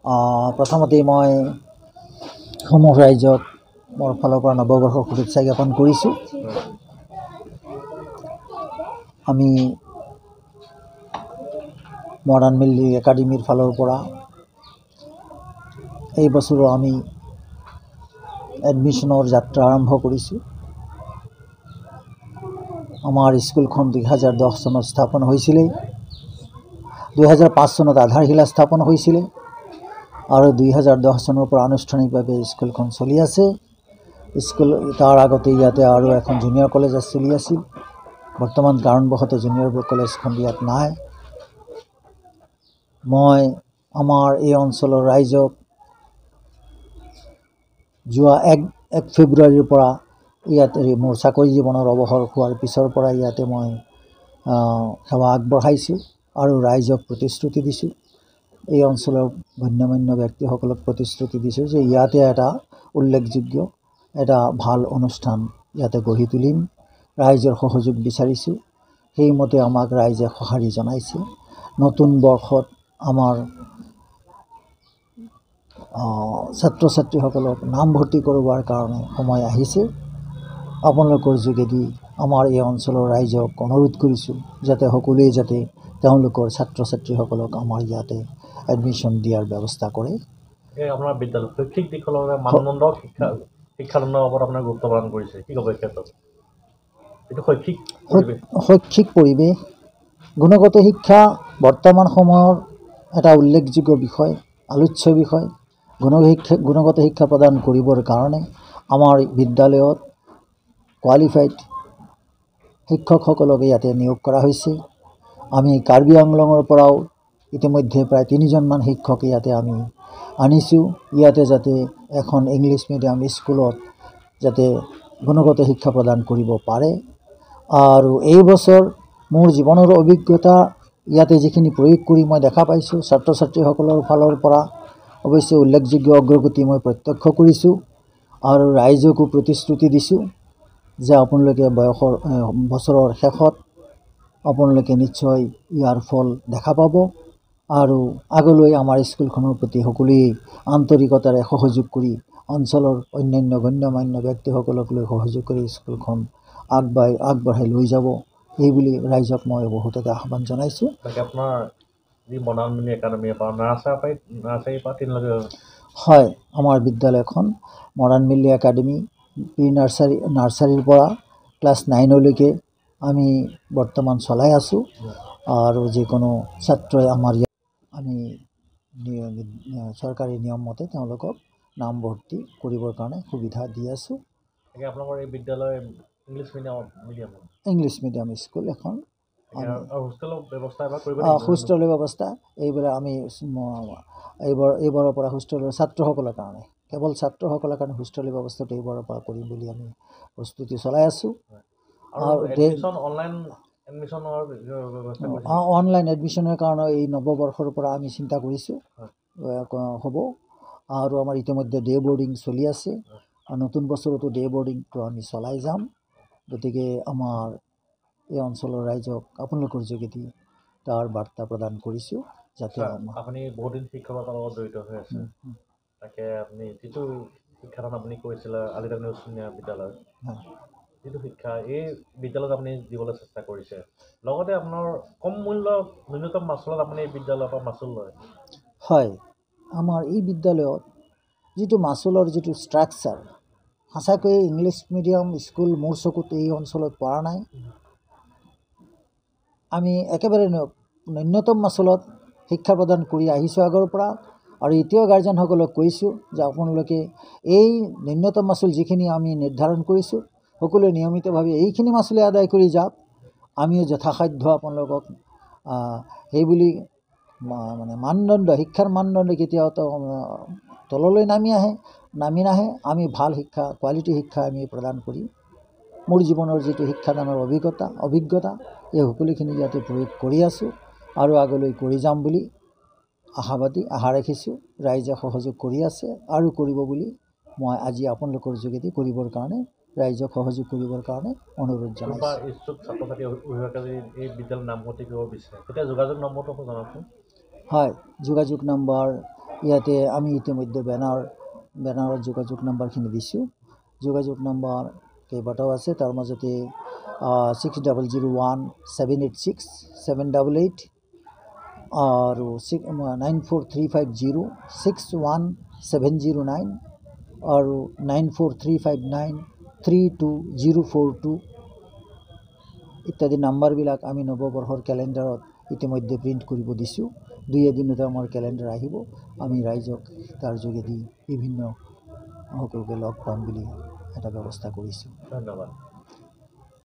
প্ৰথমতে মই সমূহ ৰাইজক মোৰ ফালৰ পৰা নৱবৰ্ষৰ শুভেচ্ছা জ্ঞাপন কৰিছোঁ। আমি মডাৰ্ণ মিলি একাডেমীৰ ফালৰ পৰা এই বছৰো আমি এডমিশ্যনৰ যাত্ৰা আৰম্ভ কৰিছোঁ। আমাৰ স্কুলখন 2010 চনত স্থাপন হৈছিলে, 2005 চনত আধাৰশিলা স্থাপন হৈছিলে আৰু 2010 চনৰ পৰা আনুষ্ঠানিকভাৱে স্কুলখন চলি আছে। স্কুল তাৰ আগতে ইয়াতে আৰু এখন জুনিয়ৰ কলেজ চলি আছিল। বৰ্তমান কাৰণবশতঃ জুনিয়ৰ কলেজখন ইয়াত নাই। মই আমাৰ এই অঞ্চলৰ ৰাইজক যোৱা 1 ফেব্ৰুৱাৰীৰ পৰা ইয়াতে মোৰ চাকৰি জীৱনৰ অৱসৰ হোৱাৰ পিছৰ পৰা ইয়াতে মই সেৱা আগবঢ়াইছোঁ আৰু ৰাইজক প্ৰতিশ্ৰুতি দিছোঁ। এই অঞ্চলৰ গণ্যমান্য ব্যক্তিসকলক প্ৰতিশ্ৰুতি দিছোঁ যে ইয়াতে এটা উল্লেখযোগ্য এটা ভাল অনুষ্ঠান ইয়াতে গঢ়ি তুলিম। ৰাইজৰ সহযোগ বিচাৰিছোঁ, সেইমতে আমাক ৰাইজে সঁহাৰি জনাইছে। নতুন বৰ্ষত আমাৰ ছাত্ৰ ছাত্ৰীসকলক নামভৰ্তি কৰোৱাৰ কাৰণে সময় আহিছে। আপোনালোকৰ যোগেদি আমাৰ এই অঞ্চলৰ ৰাইজক অনুৰোধ কৰিছোঁ যাতে সকলোৱে যাতে তেওঁলোকৰ ছাত্ৰ ছাত্ৰীসকলক আমাৰ ইয়াতে এডমিশ্যন দিয়াৰ ব্যৱস্থা কৰে। আপোনাৰ বিদ্যালয় শৈক্ষিক দিশৰ বাবে মানদণ্ড শিক্ষাদানৰ ওপৰত আপোনাৰ গুৰুত্ব প্ৰদান কৰিছে, কি ক'ব এই ক্ষেত্ৰত? এইটো শৈক্ষিক পৰিৱেশ, গুণগত শিক্ষা বৰ্তমান সময়ৰ এটা উল্লেখযোগ্য বিষয়, আলোচ্য বিষয়। গুণগত শিক্ষা প্ৰদান কৰিবৰ কাৰণে আমাৰ বিদ্যালয়ত কোৱালিফাইড শিক্ষকসকলক ইয়াতে নিয়োগ কৰা হৈছে। আমি কাৰ্বি আংলঙৰ পৰাও ইতিমধ্যে প্ৰায় 3জনমান শিক্ষক ইয়াতে আমি আনিছোঁ, ইয়াতে যাতে এখন ইংলিছ মিডিয়াম স্কুলত যাতে গুণগত শিক্ষা প্ৰদান কৰিব পাৰে। আৰু এই বছৰ মোৰ জীৱনৰ অভিজ্ঞতা ইয়াতে যিখিনি প্ৰয়োগ কৰি মই দেখা পাইছোঁ, ছাত্ৰ ছাত্ৰীসকলৰ ফালৰ পৰা অৱশ্যে উল্লেখযোগ্য অগ্ৰগতি মই প্ৰত্যক্ষ কৰিছোঁ আৰু ৰাইজকো প্ৰতিশ্ৰুতি দিছোঁ যে আপোনালোকে বছৰৰ শেষত আপোনালোকে নিশ্চয় ইয়াৰ ফল দেখা পাব আৰু আগলৈ আমাৰ স্কুলখনৰ প্ৰতি সকলোৱে আন্তৰিকতাৰে সহযোগ কৰি অঞ্চলৰ অন্যান্য গণ্যমান্য ব্যক্তিসকলক লৈ সহযোগ কৰি স্কুলখন আগবঢ়াই লৈ যাব, এইবুলি ৰাইজক মই বহুততে আহ্বান জনাইছোঁ। হয়, আমাৰ বিদ্যালয়খন মডাৰ্ণ মিলি একাডেমী প্ৰি নাৰ্চাৰীৰ পৰা ক্লাছ 9লৈকে আমি বৰ্তমান চলাই আছোঁ আৰু যিকোনো ছাত্ৰই আমাৰ ইয়াত আমি চৰকাৰী নিয়ম মতে তেওঁলোকক নামভৰ্তি কৰিবৰ কাৰণে সুবিধা দি আছোঁ। আপোনালোকৰ এই বিদ্যালয় ইংলিছ মিডিয়াম স্কুল এখন। হোষ্টেলৰ ব্যৱস্থা এইবিলাক আমি এইবাৰৰ পৰা হোষ্টেলৰ ছাত্ৰসকলৰ কাৰণে, কেৱল ছাত্ৰসকলৰ কাৰণে হোষ্টেলৰ ব্যৱস্থাটো এইবাৰৰ পৰা কৰিম বুলি আমি প্ৰস্তুতি চলাই আছোঁ। অনলাইন এডমিশ্যনৰ কাৰণে এই নৱবৰ্ষৰ পৰা আমি চিন্তা কৰিছোঁ হ'ব। আৰু আমাৰ ইতিমধ্যে ডে বৰ্ডিং চলি আছে আৰু নতুন বছৰতো ডে বৰ্ডিংটো আমি চলাই যাম। গতিকে আমাৰ এই অঞ্চলৰ ৰাইজক আপোনালোকৰ যোগেদি তাৰ বাৰ্তা প্ৰদান কৰিছোঁ যাতে আপুনি বহুদিন শিক্ষকতাৰ লগত জড়িত হৈ আছে, তাকে আপুনি যিটো শিক্ষাদান আপুনি কৰিছিলে আলিদানি উচ্চনীয়া বিদ্যালয়ত, যিটো শিক্ষা এই বিদ্যালয়ত আপুনি দিবলৈ চেষ্টা কৰিছে, লগতে আপোনাৰ কম মূল্য ন্যূনতম মাচুলত আপুনি এই বিদ্যালয়ৰ পৰা মাচুল লয়। হয়, আমাৰ এই বিদ্যালয়ত যিটো মাচুলৰ যিটো ষ্ট্ৰাকচাৰ, সঁচাকৈয়ে ইংলিছ মিডিয়াম স্কুল মোৰ চকুত এই অঞ্চলত পৰা নাই। আমি একেবাৰে ন্যূনতম মাচুলত শিক্ষা প্ৰদান কৰি আহিছোঁ আগৰ পৰা আৰু এতিয়াও গাৰ্জেনসকলক কৈছোঁ যে আপোনালোকে এই ন্যূনতম মাচুল যিখিনি আমি নিৰ্ধাৰণ কৰিছোঁ সকলোৱে নিয়মিতভাৱে এইখিনি মাচুলে আদায় কৰি যাওক। আমিও যথাসাধ্য আপোনালোকক সেইবুলি মানে মানদণ্ড, শিক্ষাৰ মানদণ্ড কেতিয়াও তললৈ নামি নাহে। আমি ভাল শিক্ষা, কোৱালিটি শিক্ষা আমি প্ৰদান কৰি মোৰ জীৱনৰ যিটো শিক্ষাদানৰ অভিজ্ঞতা এই সকলোখিনি ইয়াতে প্ৰয়োগ কৰি আছোঁ আৰু আগলৈ কৰি যাম বুলি আশা ৰাখিছোঁ। ৰাইজে সহযোগ কৰি আছে আৰু কৰিব বুলি মই আজি আপোনালোকৰ যোগেদি কৰিবৰ কাৰণে ৰাইজক সহযোগ কৰিবৰ কাৰণে অনুৰোধ জনাইছোঁ। হয়, যোগাযোগ নম্বৰ ইয়াতে আমি ইতিমধ্যে বেনাৰৰ যোগাযোগ নাম্বাৰখিনি দিছোঁ। যোগাযোগ নাম্বাৰ কেইবাটাও আছে, তাৰ মাজতে 6001-786-788 আৰু 9435061709 আৰু 9435932042 ইত্যাদি নাম্বাৰবিলাক আমি নৱবৰ্ষৰ কেলেণ্ডাৰত ইতিমধ্যে প্ৰিণ্ট কৰিব দিছোঁ। 2 এদিনতে আমাৰ কেলেণ্ডাৰ আহিব। আমি ৰাইজক তাৰ যোগেদি বিভিন্ন সকলোকে লগ পাম বুলি এটা ব্যৱস্থা কৰিছোঁ। ধন্যবাদ।